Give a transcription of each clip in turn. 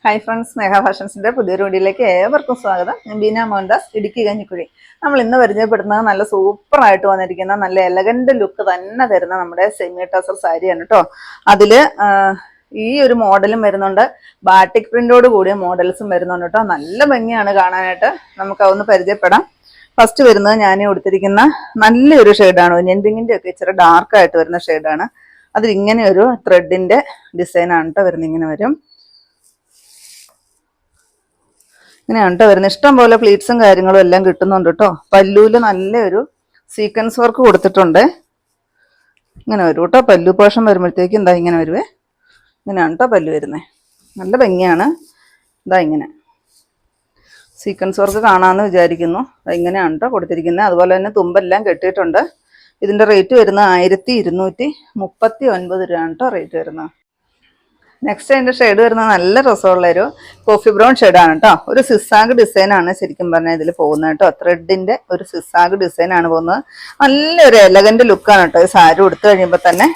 Hi friends, സ്നേഹ ഫാഷൻസിന്റെ പുതിയൊരു വീഡിയോയിലേക്ക് ഏവർക്കും സ്വാഗതം. ഞാൻ ബീന മോഹൻദാസ്, ഇടുക്കി കഞ്ഞിക്കുഴി. നമ്മൾ ഇന്ന് പരിചയപ്പെടുന്നത് നല്ല സൂപ്പറായിട്ട് വന്നിരിക്കുന്ന നല്ല എലഗന്റ് ലുക്ക് തന്നെ തരുന്ന നമ്മുടെ സെമി ടസർ സാരിയാണ് കേട്ടോ. അതില് ഈ ഒരു മോഡലും വരുന്നുണ്ട്, ബാട്ടിക് പ്രിന്റോട് കൂടിയ മോഡൽസും വരുന്നുണ്ട് കേട്ടോ. നല്ല ഭംഗിയാണ് കാണാനായിട്ട്. നമുക്ക് അതൊന്ന് പരിചയപ്പെടാം. ഫസ്റ്റ് വരുന്നത് ഞാൻ കൊടുത്തിരിക്കുന്ന നല്ലൊരു ഷെയ്ഡാണ്, ഞെൻപിങ്ങിന്റെ ഒക്കെ ഇച്ചിരി ഡാർക്കായിട്ട് വരുന്ന ഷെയ്ഡാണ്. അതിലിങ്ങനെ ഒരു ത്രെഡിന്റെ ഡിസൈനാണ് കേട്ടോ വരുന്നത്. ഇങ്ങനെ വരും, ഇങ്ങനെയാണ് കേട്ടോ വരുന്നത്. ഇഷ്ടം പോലെ പ്ലീറ്റ്സും കാര്യങ്ങളും എല്ലാം കിട്ടുന്നുണ്ട് കേട്ടോ. പല്ലുവിൽ നല്ലൊരു സീക്വൻസ് വർക്ക് കൊടുത്തിട്ടുണ്ട്. ഇങ്ങനെ വരും കേട്ടോ. പല്ലു പോഷൻ വരുമ്പോഴത്തേക്ക് എന്താ ഇങ്ങനെ വരുവേ, ഇങ്ങനെയാണ് കേട്ടോ പല്ലു വരുന്നത്. നല്ല ഭംഗിയാണ്. ഇതാ ഇങ്ങനെ സീക്വൻസ് വർക്ക് കാണാമെന്ന് വിചാരിക്കുന്നു. ഇങ്ങനെയാണ് കേട്ടോ കൊടുത്തിരിക്കുന്നത്. അതുപോലെ തന്നെ തുമ്പെല്ലാം കെട്ടിയിട്ടുണ്ട്. ഇതിൻ്റെ റേറ്റ് വരുന്നത് 1239 രൂപയാണ് കേട്ടോ റേറ്റ് വരുന്നത്. നെക്സ്റ്റ് അതിൻ്റെ ഷെയ്ഡ് വരുന്നത് നല്ല രസമുള്ളൊരു കോഫി ബ്രൗൺ ഷെയ്ഡാണ് കേട്ടോ. ഒരു സിസാഗ് ഡിസൈനാണ് ശരിക്കും പറഞ്ഞാൽ ഇതിൽ പോകുന്നത് കേട്ടോ. ത്രെഡിൻ്റെ ഒരു സിസാഗ് ഡിസൈനാണ് പോകുന്നത്. നല്ലൊരു എലഗന്റ് ലുക്കാണ് കേട്ടോ. ഈ സാരി ഉടുത്തു കഴിയുമ്പോൾ തന്നെ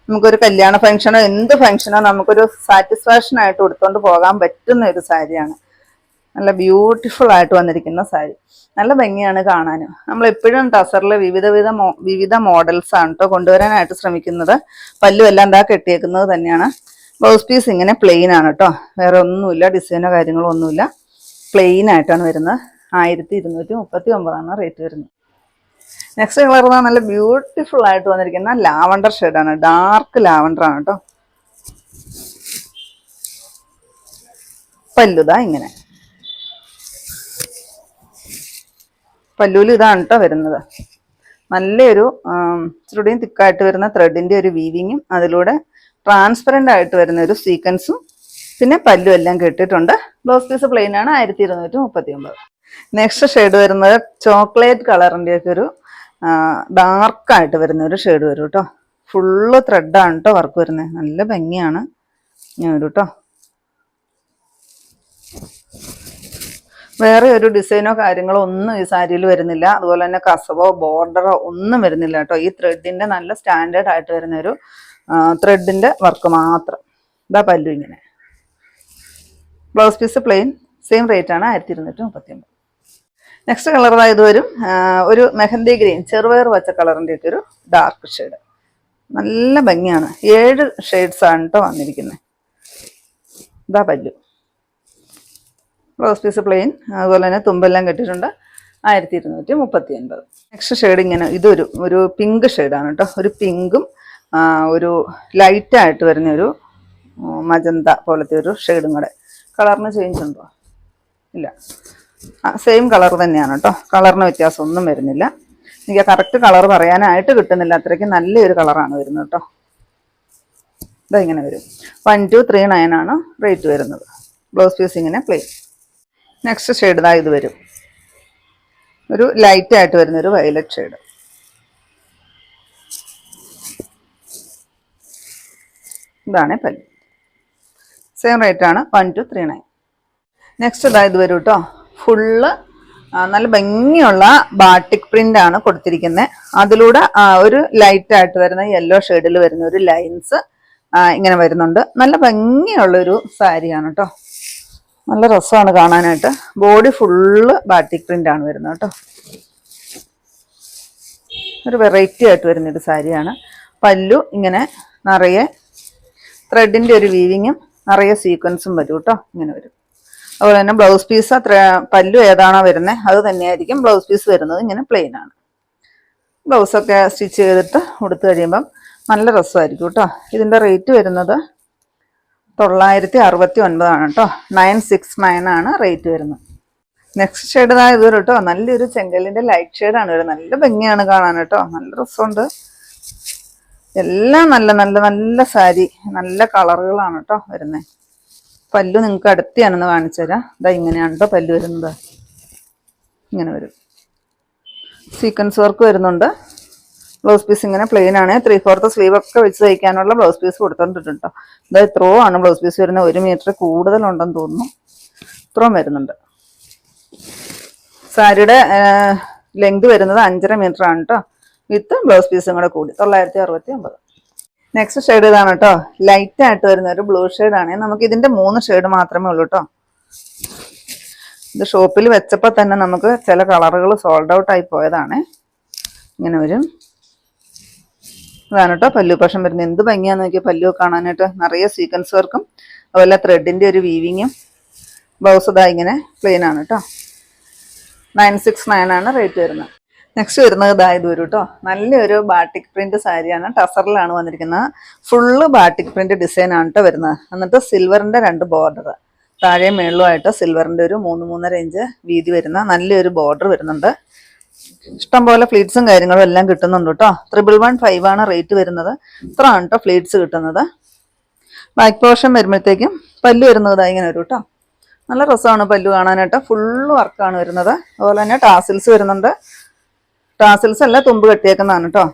നമുക്കൊരു കല്യാണ ഫംഗ്ഷനോ എന്ത് ഫംഗ്ഷനോ നമുക്കൊരു സാറ്റിസ്ഫാക്ഷൻ ആയിട്ട് ഉടുത്തുകൊണ്ട് പോകാൻ പറ്റുന്ന ഒരു സാരിയാണ്. നല്ല ബ്യൂട്ടിഫുൾ ആയിട്ട് വന്നിരിക്കുന്ന സാരി. നല്ല ഭംഗിയാണ് കാണാനും. നമ്മളെപ്പോഴും ടസറിൽ വിവിധ മോഡൽസ് ആണ് കേട്ടോ കൊണ്ടുവരാനായിട്ട് ശ്രമിക്കുന്നത്. പല്ലും എല്ലാം എന്താ കെട്ടിയേക്കുന്നത് തന്നെയാണ്. ബ്ലൗസ് പീസ് ഇങ്ങനെ പ്ലെയിൻ ആണ് കേട്ടോ, വേറെ ഒന്നുമില്ല, ഡിസൈനോ കാര്യങ്ങളോ ഒന്നുമില്ല. പ്ലെയിൻ ആയിട്ടാണ് വരുന്നത്. 1239 റേറ്റ് വരുന്നത്. നെക്സ്റ്റ് കളർ നല്ല ബ്യൂട്ടിഫുൾ ആയിട്ട് വന്നിരിക്കുന്ന ലാവണ്ടർ ഷെയ്ഡാണ്, ഡാർക്ക് ലാവണ്ടർ ആണ് കേട്ടോ. പല്ലുതാ ഇങ്ങനെ, പല്ലൂല് ഇതാണ് കേട്ടോ വരുന്നത്. നല്ലൊരു ഇച്ചിരിയും തിക്കായിട്ട് വരുന്ന ത്രെഡിന്റെ ഒരു വീവിങ്ങും അതിലൂടെ ട്രാൻസ്പെറൻ്റ് ആയിട്ട് വരുന്ന ഒരു സീക്വൻസും പിന്നെ പല്ലും എല്ലാം കെട്ടിയിട്ടുണ്ട്. ബ്ലൗസ് പീസ് പ്ലെയിൻ ആണ്, 1239. നെക്സ്റ്റ് ഷെയ്ഡ് വരുന്നത് ചോക്ലേറ്റ് കളറിൻ്റെ ഒക്കെ ഒരു ഡാർക്കായിട്ട് വരുന്ന ഒരു ഷെയ്ഡ് വരും കേട്ടോ. ഫുള്ള് ത്രെഡാണ് കേട്ടോ വർക്ക് വരുന്നത്. നല്ല ഭംഗിയാണ്. ഞാൻ വരും കേട്ടോ. വേറെ ഒരു ഡിസൈനോ കാര്യങ്ങളോ ഒന്നും ഈ സാരിയിൽ വരുന്നില്ല. അതുപോലെ തന്നെ കസവോ ബോർഡറോ ഒന്നും വരുന്നില്ല കേട്ടോ. ഈ ത്രെഡിന്റെ നല്ല സ്റ്റാൻഡേർഡ് ആയിട്ട് വരുന്ന ഒരു ത്രെഡിന്റെ വർക്ക് മാത്രം. ഇതാ പല്ലു ഇങ്ങനെ. Blouse piece plain, same rate ആണ്, 1239. നെക്സ്റ്റ് കളർ ഇത് വരും ഒരു മെഹന്തി ഗ്രീൻ, ചെറുപയർ പച്ച കളറിൻ്റെ ഒക്കെ ഒരു ഡാർക്ക് ഷെയ്ഡ്. നല്ല ഭംഗിയാണ്. 7 ഷെയ്ഡ്സ് ആണ് കേട്ടോ വന്നിരിക്കുന്നത്. ഇതാ പല്ലു. ബ്ലൗസ് പീസ് പ്ലെയിൻ, അതുപോലെ തന്നെ തുമ്പെല്ലാം കെട്ടിയിട്ടുണ്ട്, 1239. നെക്സ്റ്റ് ഷെയ്ഡ് ഇങ്ങനെ ഇതൊരു പിങ്ക് ഷെയ്ഡാണ് കേട്ടോ. ഒരു പിങ്കും ഒരു ലൈറ്റായിട്ട് വരുന്ന ഒരു മജന്ത പോലത്തെ ഒരു ഷെയ്ഡും കൂടെ. കളറിന് ചേഞ്ച് ഉണ്ടോ? ഇല്ല, സെയിം കളർ തന്നെയാണ് കേട്ടോ. കളറിന് വ്യത്യാസമൊന്നും വരുന്നില്ല. എനിക്ക് കറക്റ്റ് കളർ പറയാനായിട്ട് കിട്ടുന്നില്ല, അത്രയ്ക്ക് നല്ലൊരു കളറാണ് വരുന്നത് കേട്ടോ. ഇതാ ഇങ്ങനെ വരും. 1239 ആണ് റേറ്റ് വരുന്നത്. ബ്ലൗസ് പീസ് ഇങ്ങനെ പ്ലെയിൻ. നെക്സ്റ്റ് ഷെയ്ഡ് ഇതാ ഇത് വരും ഒരു ലൈറ്റ് ആയിട്ട് വരുന്നൊരു വയലറ്റ് ഷെയ്ഡ്. ഇതാണ് പല്ല്. സെയിം റേറ്റ് ആണ്, 1239. നെക്സ്റ്റ് ഇതാ ഇത് വരും കേട്ടോ. ഫുള്ള് നല്ല ഭംഗിയുള്ള ബാട്ടിക് പ്രിന്റ് ആണ് കൊടുത്തിരിക്കുന്നത്. അതിലൂടെ ഒരു ലൈറ്റ് ആയിട്ട് വരുന്ന യെല്ലോ ഷെയ്ഡിൽ വരുന്ന ഒരു ലൈൻസ് ഇങ്ങനെ വരുന്നുണ്ട്. നല്ല ഭംഗിയുള്ളൊരു സാരിയാണ് കേട്ടോ. നല്ല രസമാണ് കാണാനായിട്ട്. ബോഡി ഫുള്ള് ബാട്ടിക് പ്രിന്റ് ആണ് വരുന്നത് കേട്ടോ. ഒരു വെറൈറ്റി ആയിട്ട് വരുന്നൊരു സാരിയാണ്. പല്ലു ഇങ്ങനെ നിറയെ ത്രെഡിന്റെ ഒരു വീവിങ്ങും നിറയെ സീക്വൻസും വരും കേട്ടോ. ഇങ്ങനെ വരും. അതുപോലെ തന്നെ ബ്ലൗസ് പീസ് പല്ലു ഏതാണോ വരുന്നത് അത് തന്നെയായിരിക്കും ബ്ലൗസ് പീസ് വരുന്നത്. ഇങ്ങനെ പ്ലെയിൻ ആണ്. ബ്ലൗസൊക്കെ സ്റ്റിച്ച് ചെയ്തിട്ട് ഉടുത്ത് കഴിയുമ്പം നല്ല രസമായിരിക്കും കേട്ടോ. ഇതിൻ്റെ റേറ്റ് വരുന്നത് 969 ആണ് കേട്ടോ. 969 ആണ് റേറ്റ് വരുന്നത്. നെക്സ്റ്റ് ഷെയ്ഡ് ഇത് കേട്ടോ. നല്ലൊരു ചെങ്കലിന്റെ ലൈറ്റ് ഷെയ്ഡാണ് വരുന്നത്. നല്ല ഭംഗിയാണ് കാണാൻ കേട്ടോ. നല്ല രസമുണ്ട്. എല്ലാം നല്ല നല്ല നല്ല സാരി, നല്ല കളറുകളാണ് കേട്ടോ വരുന്നത്. പല്ലു നിങ്ങൾക്ക് അടുത്ത് ഞാനൊന്ന് കാണിച്ചു തരാം. ഇതാ ഇങ്ങനെയാണ് കേട്ടോ പല്ലു വരുന്നത്. ഇങ്ങനെ വരും. സീക്വൻസ് വർക്ക് വരുന്നുണ്ട്. ബ്ലൗസ് പീസ് ഇങ്ങനെ പ്ലെയിൻ ആണ്. 3/4 സ്ലീവ് ഒക്കെ വെച്ച് തയ്ക്കാനുള്ള ബ്ലൗസ് പീസ് കൊടുത്തിട്ടുണ്ട് കേട്ടോ. ഇതാ ഇത്രയോ ആണ് ബ്ലൗസ് പീസ് വരുന്നത്. 1 മീറ്റർ കൂടുതലുണ്ടെന്ന് തോന്നുന്നു. ഇത്രയും വരുന്നുണ്ട്. സാരിയുടെ ലെങ്ത് വരുന്നത് 5.5 മീറ്റർ ആണ് കേട്ടോ. വിത്ത് ബ്ലൗസ് പീസും കൂടെ കൂടി 969. നെക്സ്റ്റ് ഷെയ്ഡ് ഇതാണ് കേട്ടോ. ലൈറ്റ് ആയിട്ട് വരുന്ന ഒരു ബ്ലൂ ഷെയ്ഡാണ്. നമുക്ക് ഇതിന്റെ 3 ഷെയ്ഡ് മാത്രമേ ഉള്ളൂ കേട്ടോ. ഇത് ഷോപ്പിൽ വെച്ചപ്പോൾ തന്നെ നമുക്ക് ചില കളറുകൾ സോൾഡ് ഔട്ട് ആയി പോയതാണ്. ഇങ്ങനെ വരും. ഇതാണ് കേട്ടോ പല്ലു പക്ഷം വരുന്നത്. എന്ത് ഭംഗിയാന്ന് നോക്കിയാൽ പല്ലു കാണാനായിട്ട്. നിറയെ സീക്വൻസ് വർക്കും അതുപോലെ ത്രെഡിന്റെ ഒരു വീവിങ്ങും. ബ്ലൗസ് ഇതാ ഇങ്ങനെ പ്ലെയിൻ ആണ് കേട്ടോ. 969 ആണ് റേറ്റ് വരുന്നത്. നെക്സ്റ്റ് വരുന്നത് ഇതാ ഇത് വരും കേട്ടോ. നല്ലൊരു ബാട്ടിക് പ്രിന്റ് സാരിയാണ്. ടസറിലാണ് വന്നിരിക്കുന്നത്. ഫുള്ള് ബാട്ടിക് പ്രിന്റ് ഡിസൈൻ ആണ് കേട്ടോ വരുന്നത്. എന്നിട്ട് സിൽവറിന്റെ 2 ബോർഡർ താഴെ മേളുമായിട്ട് സിൽവറിന്റെ ഒരു 3-3.5 ഇഞ്ച് വീതി വരുന്ന നല്ലൊരു ബോർഡർ വരുന്നുണ്ട്. ഇഷ്ടംപോലെ ഫ്ലീറ്റ്സും കാര്യങ്ങളും എല്ലാം കിട്ടുന്നുണ്ട് കേട്ടോ. 1115 ആണ് റേറ്റ് വരുന്നത്. ഇത്ര ആണ് കേട്ടോ ഫ്ലീറ്റ്സ് കിട്ടുന്നത്. ബാക്ക് പോർഷൻ വരുമ്പോഴത്തേക്കും പല്ലു വരുന്നത് ഇങ്ങനെ വരും കേട്ടോ. നല്ല രസമാണ് പല്ലു കാണാനായിട്ട്. ഫുള്ള് വർക്കാണ് വരുന്നത്. അതുപോലെ തന്നെ ടാസിൽസ് വരുന്നുണ്ട്. ടാസിൽസ് അല്ല, തുമ്പ് കെട്ടിയേക്കുന്നതാണ് കേട്ടോ.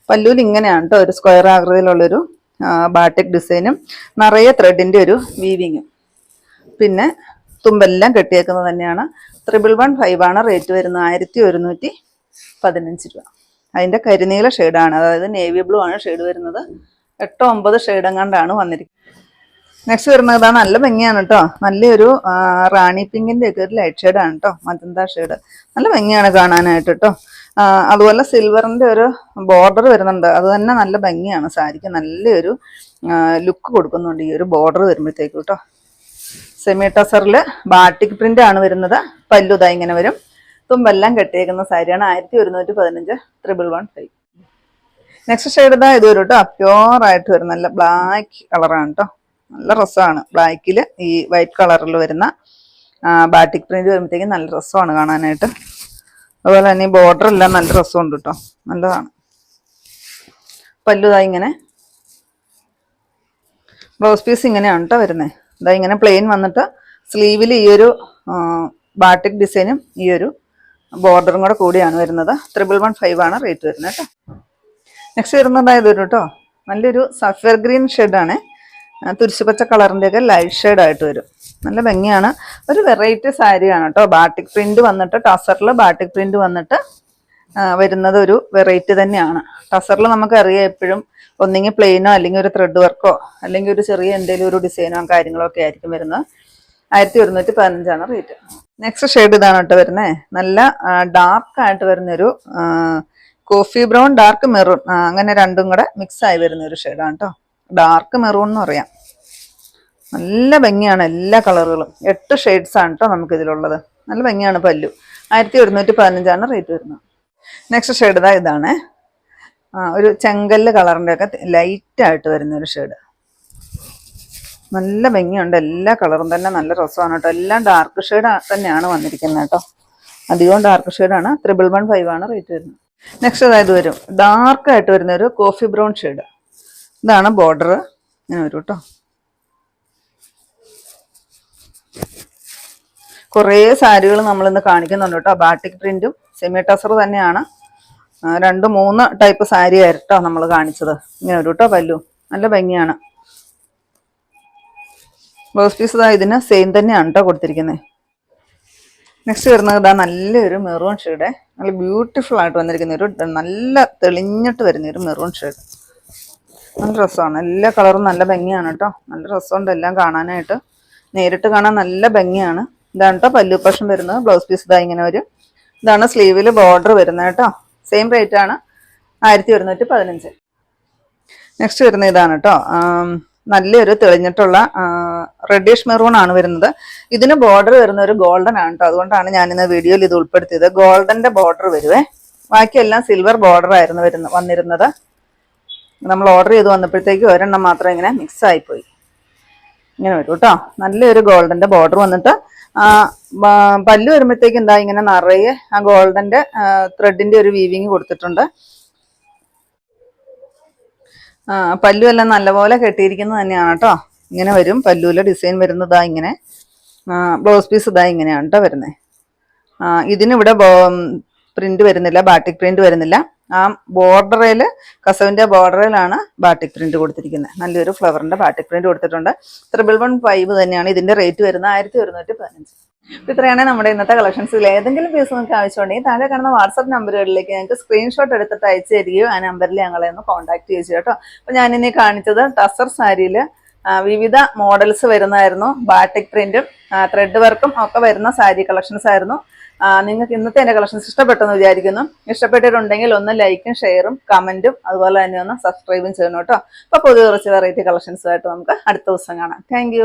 പല്ലുവിൽ ഇങ്ങനെയാണ് കേട്ടോ ഒരു സ്ക്വയർ ആകൃതിയിലുള്ളൊരു ബാട്ടിക് ഡിസൈനും നിറയെ ത്രെഡിന്റെ ഒരു വീവിങ്ങും. പിന്നെ തുമ്പെല്ലാം കെട്ടിയേക്കുന്നത് തന്നെയാണ്. 1115 ആണ് റേറ്റ് വരുന്നത്. 1115 രൂപ. അതിന്റെ കരിനീല ഷെയ്ഡാണ്, അതായത് നേവി ബ്ലൂ ആണ് ഷെയ്ഡ് വരുന്നത്. 8-9 ഷെയ്ഡ് എങ്ങാണ്ടാണ് വന്നിരിക്കുന്നത്. നെക്സ്റ്റ് വരുന്നത് ഇതാ. നല്ല ഭംഗിയാണ് കേട്ടോ. നല്ലൊരു റാണി പിങ്കിന്റെ ഒക്കെ ഒരു ലൈറ്റ് ഷെയ്ഡാണ് കേട്ടോ. Magenta shade. നല്ല ഭംഗിയാണ് കാണാനായിട്ട് കേട്ടോ. അതുപോലെ സിൽവറിന്റെ ഒരു ബോർഡർ വരുന്നുണ്ട്. അത് തന്നെ നല്ല ഭംഗിയാണ്. സാരിക്ക് നല്ലൊരു ലുക്ക് കൊടുക്കുന്നുണ്ട് ഈ ഒരു ബോർഡർ വരുമ്പോഴത്തേക്കും കേട്ടോ. സെമി ടസറിൽ ബാട്ടിക് പ്രിന്റ് ആണ് വരുന്നത്. പല്ലുതാ ഇങ്ങനെ വരും. തുമ്പെല്ലാം കെട്ടിയേക്കുന്ന സാരിയാണ്. 1115 1115. നെക്സ്റ്റ് ഷെയ്ഡ് ഇതാ ഇത് വരും കേട്ടോ. പ്യോർ ആയിട്ട് വരും. നല്ല ബ്ലാക്ക് കളറാണ് കേട്ടോ. നല്ല രസമാണ്. ബ്ലാക്കിൽ ഈ വൈറ്റ് കളറിൽ വരുന്ന ബാട്ടിക് പ്രിന്റ് വരുമ്പോഴത്തേക്കും നല്ല രസമാണ് കാണാനായിട്ട്. അതുപോലെ തന്നെ ഈ ബോർഡർ എല്ലാം നല്ല രസമുണ്ട് കേട്ടോ. നല്ലതാണ്. പല്ലുതാ ഇങ്ങനെ. ബ്ലൗസ് പീസ് ഇങ്ങനെയാണ് കേട്ടോ വരുന്നത്. ഇതാ ഇങ്ങനെ പ്ലെയിൻ വന്നിട്ട് സ്ലീവിൽ ഈ ഒരു ബാട്ടിക് ഡിസൈനും ഈ ഒരു ബോർഡറും കൂടെ കൂടിയാണ് വരുന്നത്. 1115 ആണ് റേറ്റ് വരുന്നത് കേട്ടോ. നെക്സ്റ്റ് വരുന്നത് ഇത് വരും കേട്ടോ. നല്ലൊരു സഫയർ ഗ്രീൻ ഷെയ്ഡാണ്. തുരിശുപച്ച കളറിൻ്റെ ഒക്കെ ലൈറ്റ് ഷെയ്ഡ് ആയിട്ട് വരും. നല്ല ഭംഗിയാണ്. ഒരു വെറൈറ്റി സാരിയാണ് കേട്ടോ. ബാട്ടിക് പ്രിന്റ് വന്നിട്ട് ടസറിൽ ബാട്ടിക് പ്രിന്റ് വന്നിട്ട് വരുന്നത് ഒരു വെറൈറ്റി തന്നെയാണ്. ടസറിൽ നമുക്കറിയാം എപ്പോഴും ഒന്നെങ്കിൽ പ്ലെയിനോ അല്ലെങ്കിൽ ഒരു ത്രെഡ് വർക്കോ അല്ലെങ്കിൽ ഒരു ചെറിയ എന്തെങ്കിലും ഒരു ഡിസൈനോ കാര്യങ്ങളോ ഒക്കെ ആയിരിക്കും വരുന്നത്. 1115 ആണ് റേറ്റ്. നെക്സ്റ്റ് ഷെയ്ഡ് ഇതാണ് കേട്ടോ വരുന്നത്. നല്ല ഡാർക്ക് ആയിട്ട് വരുന്നൊരു കോഫി ബ്രൗൺ ഡാർക്ക് മെറൂൺ, അങ്ങനെ രണ്ടും കൂടെ മിക്സ് ആയി വരുന്ന ഒരു ഷെയ്ഡാണ് കേട്ടോ. ഡാർക്ക് മെറൂൺ എന്ന് പറയാം. നല്ല ഭംഗിയാണ് എല്ലാ കളറുകളും. 8 ഷെയ്ഡ്സ് ആണ് കേട്ടോ നമുക്കിതിലുള്ളത്. നല്ല ഭംഗിയാണ് പല്ലു. 1115 ആണ് റേറ്റ് വരുന്നത്. നെക്സ്റ്റ് ഷെയ്ഡ് ഇതാണ്. ഒരു ചെങ്കല്ല് കളറിൻ്റെ ഒക്കെ ലൈറ്റ് ആയിട്ട് വരുന്ന ഒരു ഷെയ്ഡ്. നല്ല ഭംഗിയുണ്ട്. എല്ലാ കളറും തന്നെ നല്ല രസമാണ് കേട്ടോ. എല്ലാം ഡാർക്ക് ഷെയ്ഡ് തന്നെയാണ് വന്നിരിക്കുന്നത് കേട്ടോ. അധികവും ഡാർക്ക് ഷെയ്ഡാണ്. 1115 ആണ് റേറ്റ് വരുന്നത്. നെക്സ്റ്റ് അതായത് വരും ഡാർക്ക് ആയിട്ട് വരുന്ന ഒരു കോഫി ബ്രൗൺ ഷെയ്ഡ്. ഇതാണ് ബോർഡർ. ഇങ്ങനെ വരും കേട്ടോ. കുറേ സാരികൾ നമ്മളിന്ന് കാണിക്കുന്നുണ്ട് കേട്ടോ. ബാട്ടിക് പ്രിന്റും സെമി ടസർ തന്നെയാണ്. 2-3 ടൈപ്പ് സാരി ആയിട്ടോ നമ്മൾ കാണിച്ചത്. ഇങ്ങനെ വരും കേട്ടോ പല്ലു. നല്ല ഭംഗിയാണ്. ബ്ലൗസ് പീസ് ഇതാ ഇതിന് സെയിം തന്നെയാണ് കേട്ടോ കൊടുത്തിരിക്കുന്നത്. നെക്സ്റ്റ് വരുന്നത് ഇതാ നല്ലൊരു മെറൂൺ ഷെയ്ഡ്. നല്ല ബ്യൂട്ടിഫുൾ ആയിട്ട് വന്നിരിക്കുന്ന ഒരു നല്ല തെളിഞ്ഞിട്ട് വരുന്ന ഒരു മെറൂൺ ഷെയ്ഡ്. നല്ല രസമാണ്. എല്ലാ കളറും നല്ല ഭംഗിയാണ് കേട്ടോ. നല്ല രസമുണ്ട് എല്ലാം കാണാനായിട്ട്. നേരിട്ട് കാണാൻ നല്ല ഭംഗിയാണ്. ഇതാണ് കേട്ടോ പല്ലു പോർഷൻ വരുന്നത്. ബ്ലൗസ് പീസ് ഇതാ ഇങ്ങനെ വരും. ഇതാണ് സ്ലീവിൽ ബോർഡർ വരുന്നത് കേട്ടോ. സെയിം റേറ്റ് ആണ്. 1115. നെക്സ്റ്റ് വരുന്നത് ഇതാണ് കേട്ടോ. നല്ലൊരു തെളിഞ്ഞിട്ടുള്ള റെഡിഷ് മെറൂൺ ആണ് വരുന്നത്. ഇതിന് ബോർഡർ വരുന്ന ഒരു ഗോൾഡൻ ആണ് കേട്ടോ. അതുകൊണ്ടാണ് ഞാനിന്ന് വീഡിയോയിൽ ഇത് ഉൾപ്പെടുത്തിയത്. ഗോൾഡന്റെ ബോർഡർ വരുവേ. ബാക്കിയെല്ലാം സിൽവർ ബോർഡർ ആയിരുന്നു വന്നിരുന്നത്. നമ്മൾ ഓർഡർ ചെയ്ത് വന്നപ്പോഴത്തേക്ക് ഒരെണ്ണം മാത്രം ഇങ്ങനെ മിക്സ് ആയിപ്പോയി. ഇങ്ങനെ വരും കേട്ടോ. നല്ലൊരു ഗോൾഡന്റെ ബോർഡർ വന്നിട്ട് പല്ലു വരുമ്പോഴത്തേക്ക് എന്താ ഇങ്ങനെ നിറയെ ആ ഗോൾഡന്റെ ത്രെഡിന്റെ ഒരു വീവിങ് കൊടുത്തിട്ടുണ്ട്. പല്ലു എല്ലാം നല്ലപോലെ കെട്ടിയിരിക്കുന്നത് തന്നെയാണ് കേട്ടോ. ഇങ്ങനെ വരും പല്ലുവിലെ ഡിസൈൻ വരുന്നതാ ഇങ്ങനെ. ബ്ലൗസ് പീസ് ഇതാ ഇങ്ങനെയാണ് കേട്ടോ വരുന്നത്. ഇതിനിവിടെ പ്രിന്റ് വരുന്നില്ല, ബാട്ടിക് പ്രിന്റ് വരുന്നില്ല. ആ ബോർഡറിൽ കസവിന്റെ ബോർഡറിലാണ് ബാട്ടിക് പ്രിന്റ് കൊടുത്തിരിക്കുന്നത്. നല്ലൊരു ഫ്ലവറിന്റെ ബാട്ടിക് പ്രിന്റ് കൊടുത്തിട്ടുണ്ട്. 1115 തന്നെയാണ് ഇതിന്റെ റേറ്റ് വരുന്നത്. 1115. അപ്പൊ ഇത്രയാണ് നമ്മുടെ ഇന്നത്തെ കളക്ഷൻസിൽ ഏതെങ്കിലും പീസ് നിങ്ങൾക്ക് ആവശ്യമുണ്ടെങ്കിൽ താഴെ കാണുന്ന വാട്സ്ആപ്പ് നമ്പറുകളിലേക്ക് ഞങ്ങൾക്ക് സ്ക്രീൻഷോട്ട് എടുത്തിട്ട് അയച്ചു തരികയോ ആ നമ്പറിൽ ഞങ്ങളെ ഒന്ന് കോൺടാക്ട് ചെയ്തു കേട്ടോ. അപ്പൊ ഞാനിനി കാണിച്ചത് ടസർ സാരിയിൽ വിവിധ മോഡൽസ് വരുന്നതായിരുന്നു. ബാറ്റിക് പ്രിന്റും ത്രെഡ് വർക്കും ഒക്കെ വരുന്ന സാരി കളക്ഷൻസ് ആയിരുന്നു. നിങ്ങൾക്ക് ഇന്നത്തെ എൻ്റെ കളക്ഷൻസ് ഇഷ്ടപ്പെട്ടെന്ന് വിചാരിക്കുന്നു. ഇഷ്ടപ്പെട്ടിട്ടുണ്ടെങ്കിൽ ഒന്ന് ലൈക്കും ഷെയറും കമന്റും അതുപോലെ തന്നെ ഒന്ന് സബ്സ്ക്രൈബും ചെയ്യണം കേട്ടോ. അപ്പൊ പുതിയ കുറച്ച് വെറൈറ്റി കളക്ഷൻസുമായിട്ട് നമുക്ക് അടുത്ത ദിവസം കാണാം. താങ്ക്